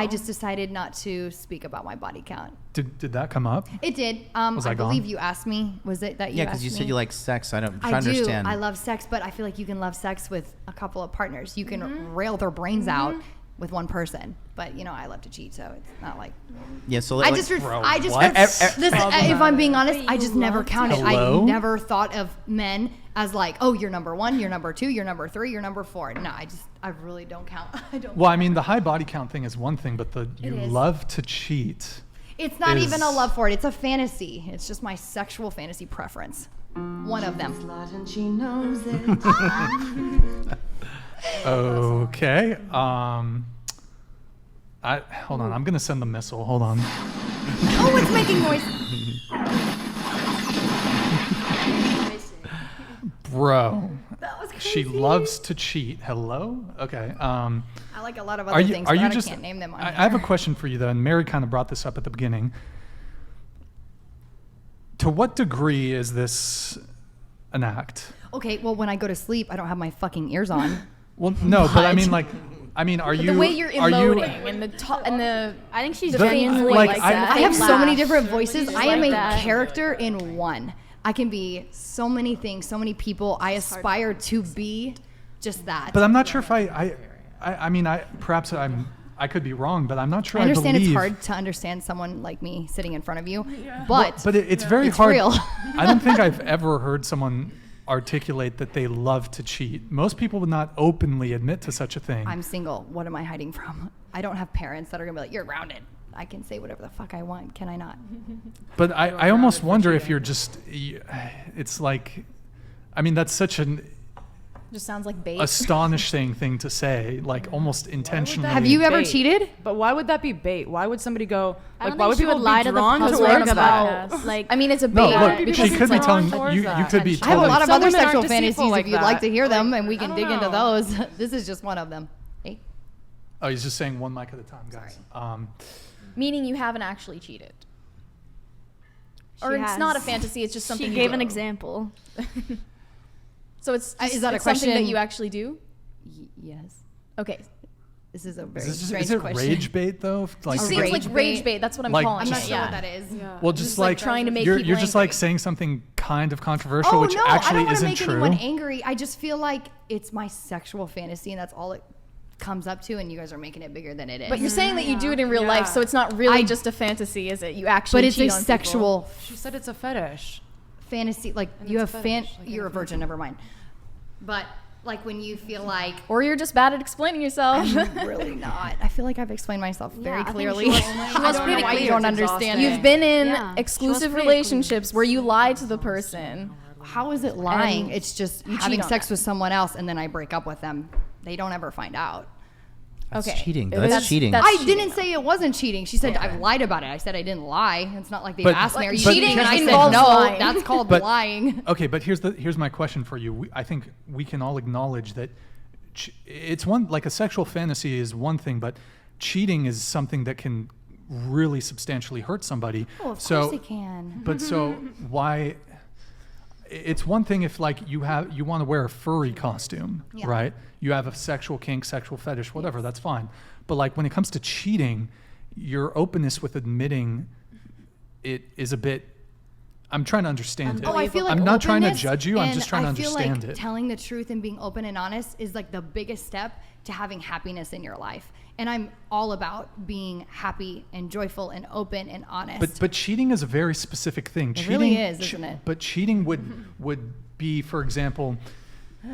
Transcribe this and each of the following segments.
I just decided not to speak about my body count. Did that come up? It did. Was I believe gone? you asked me. Was it that you Yeah, asked because you me? said you like sex. I'm trying to I do. understand. I love sex, but I feel like you can love sex with a couple of partners. You can rail their brains out with one person. But, you know, I love to cheat, so it's not like... Yeah, so I like, just Bro, heard, if I'm being honest, I just never counted. Hello? I never thought of men as like, oh, you're number 1, you're number 2, you're number 3, you're number 4. No, I really don't count. I don't. Well, I mean, the high body count thing is one thing, but you is. love to cheat. It's not is- even a love for it. It's a fantasy. It's just my sexual fantasy preference. One of them. And she knows it. Okay. Hold on. I'm gonna send the missile. Hold on. Oh, it's making noise. Bro, That was crazy. she loves to cheat. Hello. Okay. I like a lot of other things, but I can't name them on I here. have a question for you though, and Mary kind of brought this up at the beginning. To what degree is this an act? Okay, well, when I go to sleep, I don't have my fucking ears on. Well, no, but I mean, like, are you? The way you're are you- emoting and the I think she's The- genuinely like, like I- that. I have so many different She voices. just I am like a that. character in one. I can be so many things, so many people. I aspire to be just that. But I'm not sure if I mean, perhaps I could be wrong, but I'm not sure. I understand believe, it's hard to understand someone like me sitting in front of you, but it's very it's hard. real. I don't think I've ever heard someone articulate that they love to cheat. Most people would not openly admit to such a thing. I'm single. What am I hiding from? I don't have parents that are gonna be like, "You're grounded." I can say whatever the fuck I want. Can I not? But I almost wonder if you're just. It's like, I mean, that's such an just sounds like bait. astonishing thing to say, like almost intentionally. Have you ever Bait. cheated? But why would that be bait? Why would somebody go? I don't Like, why think would she people would lie be to the drawn public towards about that? like. I mean, it's a No, bait. look, because she could be it's telling drawn you. towards You could be that. I have a totally. lot of Some other women aren't sexual deceitful fantasies like if you'd like to that. hear them, Like, and we I can don't dig into know. those. This is just one of them. Hey, Oh, he's just saying one mic at a time, guys. Meaning you haven't actually cheated. Or She it's not a has. fantasy, it's just something She you gave do. an example. So it's Is that a it's something that question? you actually do? yes. Okay. This is a very Is strange it question. rage bait though? Like, It seems rage like rage bait? bait. That's what I'm Like, calling I'm not it. sure Yeah. what that is. well, just Just, like, like trying to make you're people just angry. like saying something kind of controversial, Oh which no, I actually don't want to isn't make true. anyone angry. I just feel like it's my sexual fantasy, and that's all it comes up to. And you guys are making it bigger than it is. But you're saying that you do it in real life, so it's not really just a fantasy, is it? You actually but it's cheat a on people. sexual She said it's a fetish. fantasy. Like And you it's have a fetish, like you're a anything. virgin. Never mind. But like when you feel like Or you're just bad at explaining yourself. I'm really not. I feel like I've explained myself very I think clearly. she was I don't know pretty why you clear. don't It's understand exhausting. it. You've been in Yeah, she was exclusive pretty relationships where you lie to the person. How is it lying? And It's just you having cheat on sex them. with someone else and then I break up with them. They don't ever find out. That's Okay. cheating. That's- That's cheating. that's- I didn't say it wasn't cheating. She said I've lied about it. I said I didn't lie. It's not like they But- asked me, "Are you but cheating?" And I said involves no. lying. That's called But- lying. Okay, but here's my question for you. I think we can all acknowledge that it's one, like a sexual fantasy is one thing, but cheating is something that can really substantially hurt somebody. Oh, of so, course it can. But so why? It's one thing if like you want to wear a furry costume, Yeah. right? You have a sexual kink, sexual fetish, whatever. That's fine. But like when it comes to cheating, your openness with admitting it is a bit. I'm trying to understand it. Oh, I feel like I'm not trying to openness, judge you. I'm and just trying to I feel understand like it. telling the truth and being open and honest is like the biggest step to having happiness in your life. And I'm all about being happy and joyful and open and honest. But cheating is a very specific thing. It Cheating really is, isn't it? But cheating would be, for example,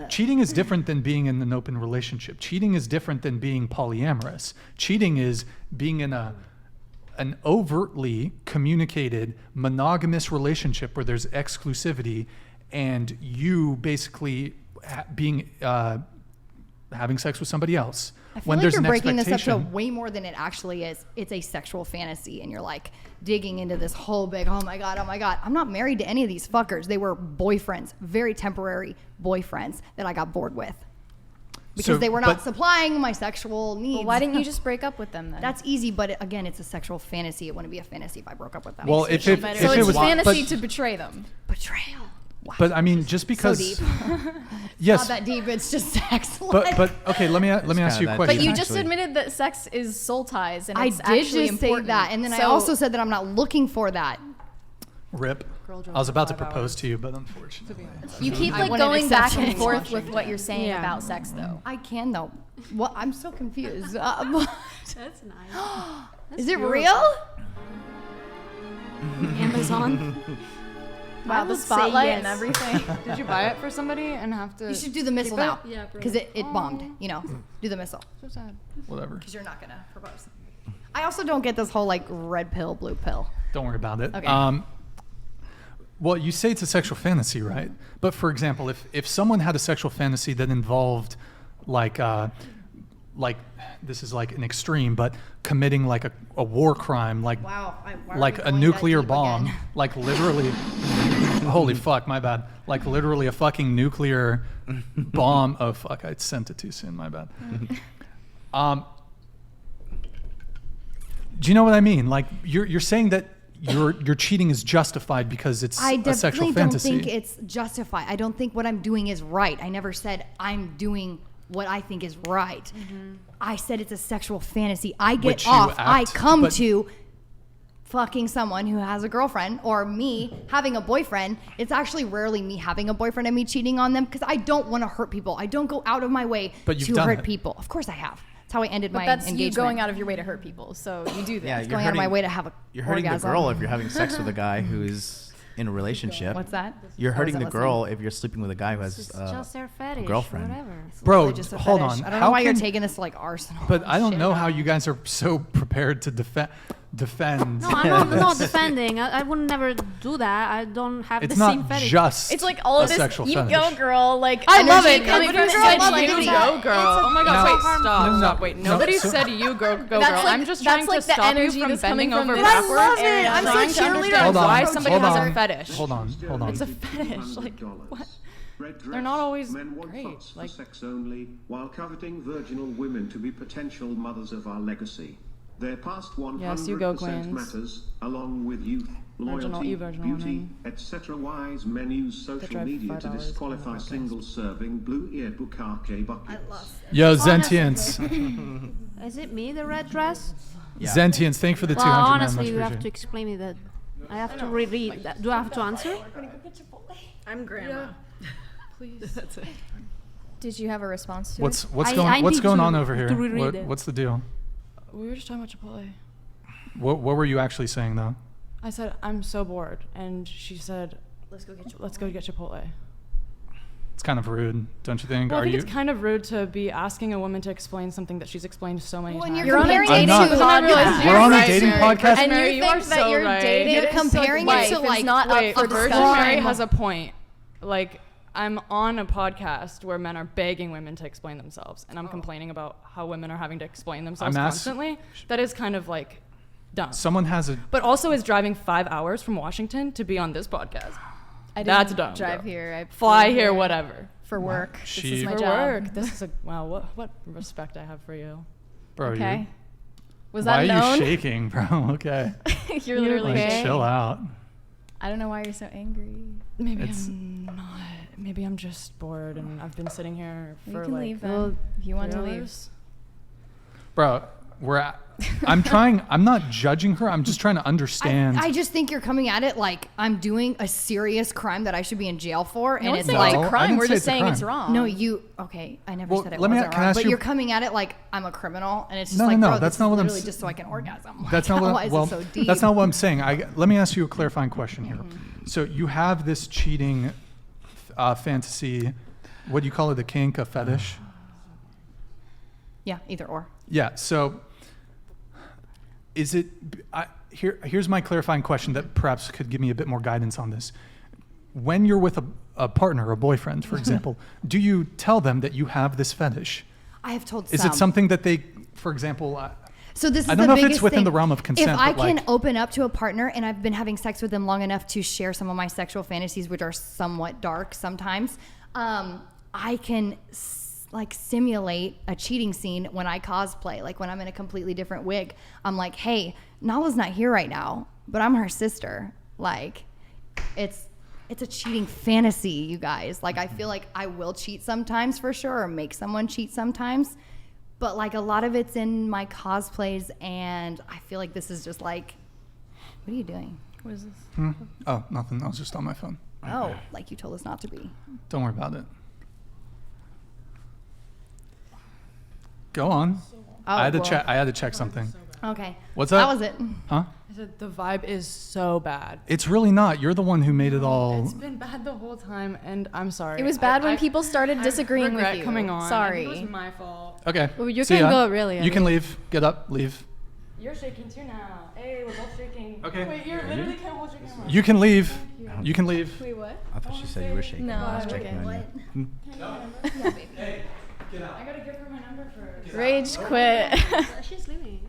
cheating is different than being in an open relationship. Cheating is different than being polyamorous. Cheating is being in an overtly communicated monogamous relationship where there's exclusivity and you basically having sex with somebody else. I feel When like there's you're an breaking this up to expectation. way more than it actually is. It's a sexual fantasy, and you're like digging into this whole big, oh my God. I'm not married to any of these fuckers. They were boyfriends, very temporary boyfriends that I got bored with because So, they were not but- supplying my sexual needs. Well, why didn't you just break up with them then? That's easy, but again, it's a sexual fantasy. It wouldn't be a fantasy if I broke up with them. Well, if so it it's was fantasy but- to betray them. betrayal. But I mean, just because. deep. Yes. Not that deep. It's just sex. But okay, let me ask you a kinda that question. But you just Actually. admitted that sex is soul ties, and I it's did actually just say important. that, and then I So- also said that I'm not looking for that. Rip. Girl drove I was about to for 5 propose hours. to you, but unfortunately. You keep I like wouldn't going accept back and it. forth with what you're saying Yeah. about sex, though. I can though. What? I'm so confused. That's nice. Is it real? Amazon. Wow, I the would say spotlight yes. and everything. Did you buy it for somebody and have to? You should do the missile keep it? now. Yeah, Because it bombed. You know, do the missile. So sad. Whatever. Because you're not gonna propose. I also don't get this whole like red pill, blue pill. Don't worry about it. Okay. Well, you say it's a sexual fantasy, right? But for example, if someone had a sexual fantasy that involved like this is like an extreme, but committing like a war crime, like Wow. Why are like we a going that nuclear deep bomb, again? like literally, holy fuck, my bad, like literally a fucking nuclear bomb. Oh fuck, I sent it too soon, my bad. Do you know what I mean? Like you're saying that your cheating is justified because it's I a sexual definitely don't fantasy. think it's justified. I don't think what I'm doing is right. I never said I'm doing what I think is right. I said it's a sexual fantasy. I get Which you off. I act, come but- to fucking someone who has a girlfriend or me having a boyfriend. It's actually rarely me having a boyfriend and me cheating on them because I don't want to hurt people. I don't go out of my way But you've to done hurt it. people. Of course I have. That's how I ended But my that's engagement. you going out of your way to hurt people. So you do that. Yeah, you're going out of my hurting- way to have a You're hurting orgasm. the girl if you're having sex with a guy who is in a relationship. What's that? You're I hurting the wasn't girl if you're sleeping with a guy who has It's just their fetish. girlfriend. Whatever. Bro, Really just a hold fetish. on. I don't How know why you're can- taking this to like Arsenal. But I don't shit. know how you guys are so prepared to defend. No, I'm not defending. I would never do that. I don't have It's the same not fetish. just It's like all a of this sexual you fetish. go girl like I love energy it. coming It's from a the girl side love like, it. You Yeah. go girl. Oh my god, No. wait, stop. No, Stop. Wait, no, nobody so- said you go girl. That's like- I'm just that's trying like to the stop you energy from that's bending coming from over the- But I backwards. love it. and I'm so trying to cheerleader. understand Hold on. why somebody hold has on. a fetish. Hold on. Hold on. It's a fetish. Like what? They're not always great. Like sex only, while coveting virginal women to be potential mothers of our legacy. Their past 100% Yes, you go, Queens. matters, along with youth, Virginal, loyalty, you virginal beauty, women. etc. Wise men use social drive media 5 to hours disqualify on the podcast. single-serving blue-eared bukkake buckets. Yo, Zentians. Is it me, the red dress? Yeah. Zentians, thank you for the Well, 200 man. honestly, Much you have to appreciated. explain me that. I have to reread that. Do I have to answer? I'm grandma. Please. That's it. Did you have a response to What's it? what's I going what's need going to- on over here? to reread it. What's the deal? We were just talking about Chipotle. What were you actually saying though? I said I'm so bored, and she said, "Let's go get Chipotle." It's kind of rude, don't you think? Well, I Are think you? it's kind of rude to be asking a woman to explain something that she's explained so many Well, times. and You're on a comparing dating it I'm to not- podcast. We're on a Right, dating Mary. podcast. And Mary, you you think are that so you're right. dating You're is comparing like, it to, life is like- not Wait, up for Virgin discussion. Mary has a point. Like, I'm on a podcast where men are begging women to explain themselves, and I'm complaining about how women are having to explain themselves I'm constantly. That is kind of like dumb. Someone has a. But also is driving 5 hours from Washington to be on this podcast. I That's didn't dumb. drive girl. here. I Fly flew here, whatever. for work. This She- is my For job. work. This is a wow. What respect I have for you. Bro, Okay. Was why that are known? you shaking, bro? Okay. You're literally Like, shaking. chill out. I don't know why you're so angry. Maybe It's- I'm not. Maybe I'm just bored, and I've been sitting here You for can like leave then if you want to 3 leave. hours. Bro, I'm not judging her. I'm just trying to understand. I just think you're coming at it like I'm doing a serious crime that I should be in jail for, No and one's it's saying like, No, it's I a crime. didn't We're say just it's a saying it's crime. wrong. no, you okay? I never Well, said it let me- wasn't can I wrong, ask but you- you're coming at it like I'm a criminal, and it's just No, like, no, bro, that's this not is what I'm literally s- just so I can orgasm. That's not Why what. is Well, it so deep? that's not what I'm saying. Let me ask you a clarifying question here. So you have this cheating fantasy. What do you call it? A kink, a fetish? Yeah, either or. Yeah. So is it? Here's my clarifying question that perhaps could give me a bit more guidance on this. When you're with a partner, a boyfriend, for example, do you tell them that you have this fetish? I have told Is some. it something that they, for example? So this is I don't the know if it's biggest within thing. the realm of consent, If I but, can like- open up to a partner and I've been having sex with them long enough to share some of my sexual fantasies, which are somewhat dark sometimes, I can like simulate a cheating scene when I cosplay. Like when I'm in a completely different wig, I'm like, hey, Nala's not here right now, but I'm her sister. Like, it's it's a cheating fantasy, you guys. Like, I feel like I will cheat sometimes for sure, or make someone cheat sometimes. But like a lot of it's in my cosplays, and I feel like this is just like, what are you doing? What is this? Oh, nothing. I was just on my phone. Oh, like you told us not to be. Don't worry about it. Go on. Oh, I had to well. check. I had to check something. Okay. What's that? That was it. Huh? I said the vibe is so bad. It's really not. You're the one who made it all. It's been bad the whole time, and I'm sorry. It was bad when people started disagreeing with regret you. coming on. Sorry. It was my fault. Okay. Well, you see can ya. go, really. I You can mean. leave. Get up. Leave. You're shaking too now. Hey, we're both shaking. Okay. Wait, you literally can't hold your camera. You can leave. You can leave. Wait, what? I thought she said you were shaking. No, I was I'm checking okay. on you. Hey, get out. I gotta give her my number first. Rage quit. She's leaving.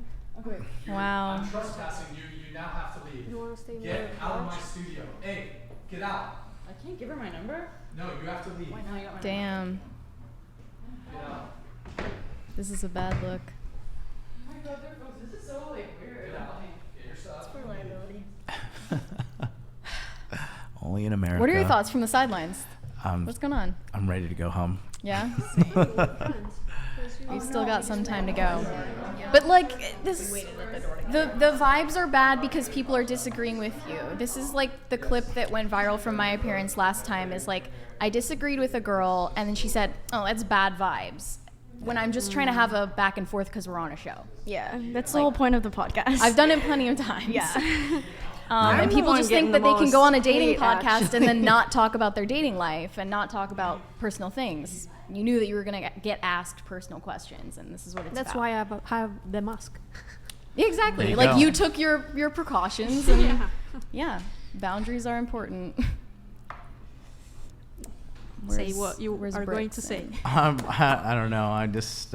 Okay. Wow. Trespassing you. You now have to leave. You want to stay Get out of my studio. Hey, get out. I can't give her my number. No, you have to leave. Now you got my Damn. Get out. This is a bad look. Oh my god, this is so like weird. Get out. Get your stuff. Only in America. What are your thoughts from the sidelines? What's going on? I'm ready to go home. Yeah? We've still got some time to go. But like this the vibes are bad because people are disagreeing with you. This is like the clip that went viral from my appearance last time is like I disagreed with a girl and then she said, "Oh, that's bad vibes." When I'm just trying to have a back and forth because we're on a show. Yeah, that's the whole point of the podcast. I've done it plenty of times. Yeah. And I'm the people one just getting think that the they can go on a most dating hate, podcast and then not talk about their dating life and not talk about personal things. You knew that you were going to get asked personal questions, and this is what it's That's about. why I have the mask. Yeah, exactly. There you Like go. you took your precautions, and Yeah. yeah, boundaries are important. Say what you where's are Brett going to say. saying? I don't know. I just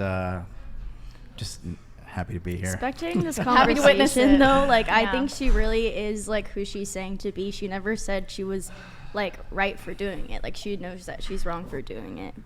happy to be here. Spectating this Happy to witness conversation it. though, like I Yeah. think she really is like who she's saying to be. She never said she was like right for doing it. Like she knows that she's wrong for doing it. But